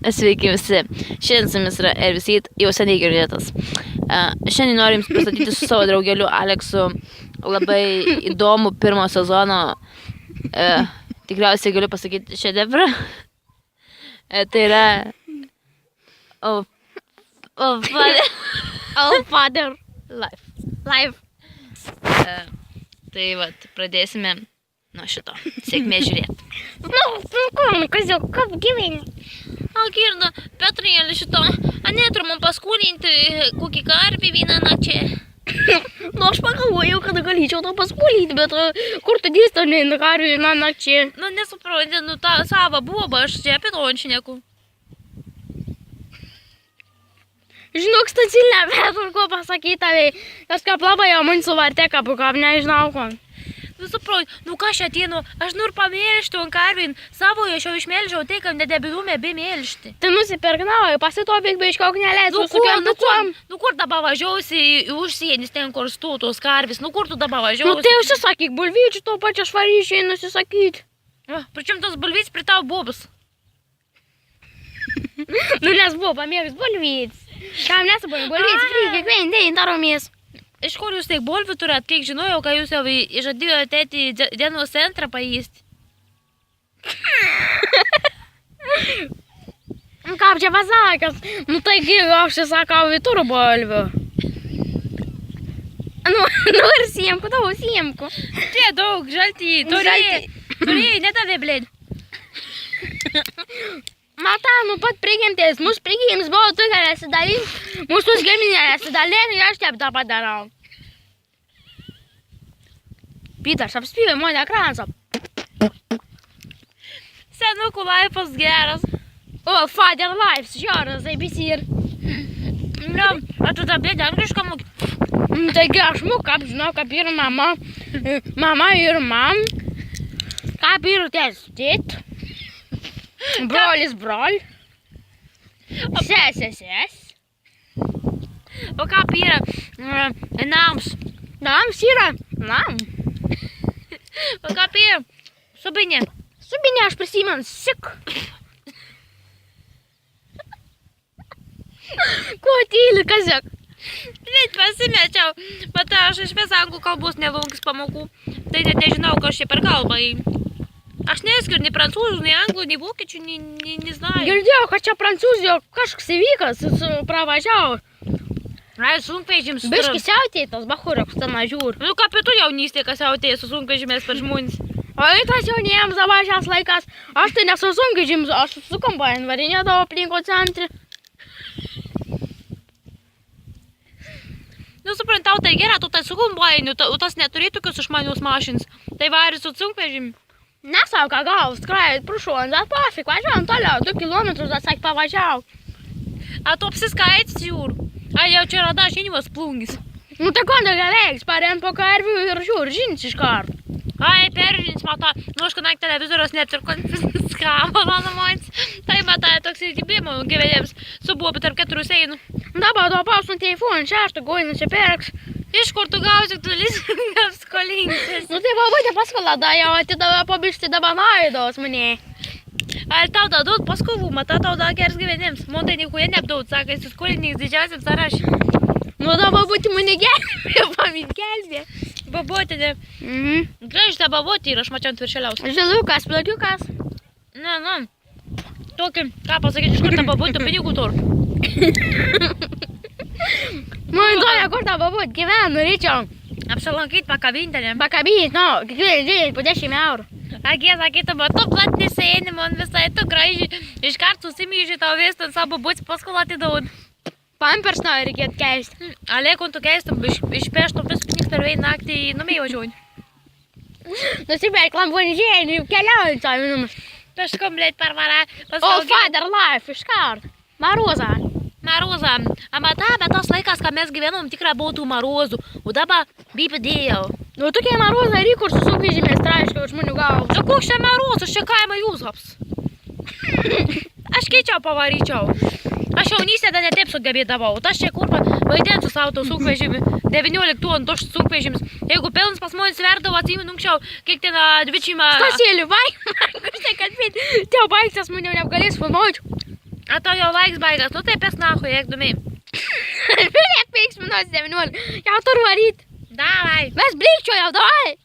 Sveiki visi. Šiandien su jumis yra Ervisit, jau seniai girdėtas. Šiandien noriu jums pristatyti su savo draugeliu Aleksu labai įdomų pirmo sezono, tikriausiai galiu pasakyti, šedevrą. Tai yra Oh Father Life. Tai vat, pradėsime nuo šito. Sėkmė žiūrėti. Kaip gyveni? Girda, Petrėlė šito, neturi man paskolinti kokį karvį vieną nakčią. Aš pagalvojau, kad galėčiau to paskolinti, bet kur tu dėsi tą karvį vieną nakčią? Nesuprantu, tą savo bobą, aš čia apie to šneku. Žinok, stacilinę vietų, ko pasakyti tavai, kažkaip labai jau man suvartė, kaip nežinau ko. Suprantu, ką aš ateinu, aš noriu pamelžti ant karvin, savo aš jau išmelžiau tai, kad nedebilume be melžti. Tai nusipirk naują, pasitopik be iškauk neleisiu. Kur dabar važiausi į užsienis ten, kur tos karvis, kur tu dabar važiausi? Tai užsisakyk bulvyčių, to pačią švaryšiai nusisakyti. Pričim tos bulvyčių prie tavo bobus? Nes buvo pamėgus bulvytis. Kam nesabūnė bulvytis, kiekvien dėjai daromės. Iš kur jūs tiek bulvių turit, kiek žinojau, kad jūs jau žadėjo atėti į dienos centrą paįsti? Kaip čia pasakęs? Taigi, aš sakau, turiu bulvių. Ir siemku, tavo siemku. Čia daug, žaltį, turėjai, ne tave, blėd. Mata, pat prigimtis, mūsų prigimtis buvo tu galėsi dalinti, mūsų giminė galėsi dalinti ir aš taip tą padarau. Pitas, apspyvė mane ekransą. Senukų laifas geras. Father life, žiūras, taip jis ir. A tu tą blėdį anglišką moki? Taigi aš moku, kaip žinau, kaip ir mama ir mam, kaip ir tėt. Brolis brol, sesės. O kaip yra nams? Nams yra nam. O kaip yra subinė? Subinė aš prisimenu, sik. Ko tyli, kazek? Blėt, pasimečiau, bet aš iš vis anglų kalbos nelankęs pamokų. Tai net nežinau, ką aš čia per kalbą. Aš neskiriu nei prancūzų, nei anglų, nei vokiečių, nei znаю. Girdėjau, kad čia prancūzijos kažkoks įvykas, pravažiavo. Ai, sunkvežims. Biški siautėtas, bachuriuks ten žiūr. Kaip ir tu jaunystė, kas siautėja su sunkvežimės per žmonės. O tas jauniems zavažias laikas, aš tai nesu sunkvežims, aš su kombain varinėdavo aplinko centrį. Suprantau, tai gerai, tu tai su kombainiu, tas neturi tokius išmanius mašins. Tai vari su sunkvežim. Nesau, ką gaus, skrajat prašuon, bet pafik, važiuojam toliau, 2 kilometrus, atsak pavažiau. A tu apsiskaitis jūr? A jau čia rada žinimas plungis. Tai ko negalėks, parent po karvių ir žiūr, žins iš karto. Ai, peržins, mata, aš kadangi televizorius net ir konfiskavo, mano moins, tai matai toks įtibimo gyvenėms su buobu tarp 4 seinų. Dabar to pausų telefoną 6 gojiną čia perks. Iš kur tu gausi, tu lisingams skolinkis? Tai babutė paskola jau atidavė pabišti dabar naidos mane. Ar tau daud paskolų, mata tau da geras gyvenėms. Man tai niekuo neapdaud, sakai, su skoliniais didžiausiam sąrašė. Da babutė mane gelbė, pamint gelbė. Babutė, ne? Graži ta babutė ir aš mačiau ant viršeliaus. Žilukas, plakiukas. Na. Tokį, ką pasakyti, iš kur ta babutė pinigų tur. Man įdomu, kur ta babutė gyvena, norėčiau. Apsilankyti pakabinti, Pakabinti, kiekvieną dieną po 10 eurų. Sakytum, tu platni sėni, man visai tu gražiai. Iškart susimyžiai tau vis ten savo babutį paskolą atidaud. Pampers nori reikėtų keisti. Ale, kun tu keistum, išpeštum vis knygs per vieną naktį namai važiuojant. Nusipirk lamborghini, keliaujant savo minumus. Peškom, blėt, per varą. Father life, iškart. Marozą. Marozą. Bet tas laikas, kad mes gyvenom, tikrai buvo tų marozų. O dabar bipidėjau. Tokie marozai ir kur su sunkvežimės traiškiau žmonių galvos. Koks čia marozas, čia kaimą jūs haps. Aš keičiau, pavaryčiau. Aš jaunystėje dar netaip sugebėdavau. Tas čia kur vaidint su savo to sunkvežimi. 19 tonų toks sunkvežimis. Jeigu pilnas pas mane sverdavo, atsimenu anksčiau, kiek ten 20... Stasėlį, vaik, man kažtai kalbėti. Teo baigsas mane neapgalės filmuoti. A tau jau laiks baigas, nu tai pes nahu, jeigu dumiai. Vėl 5 minutės 19. Jau turiu varyt. Davai. Mes blikčio jau, davai.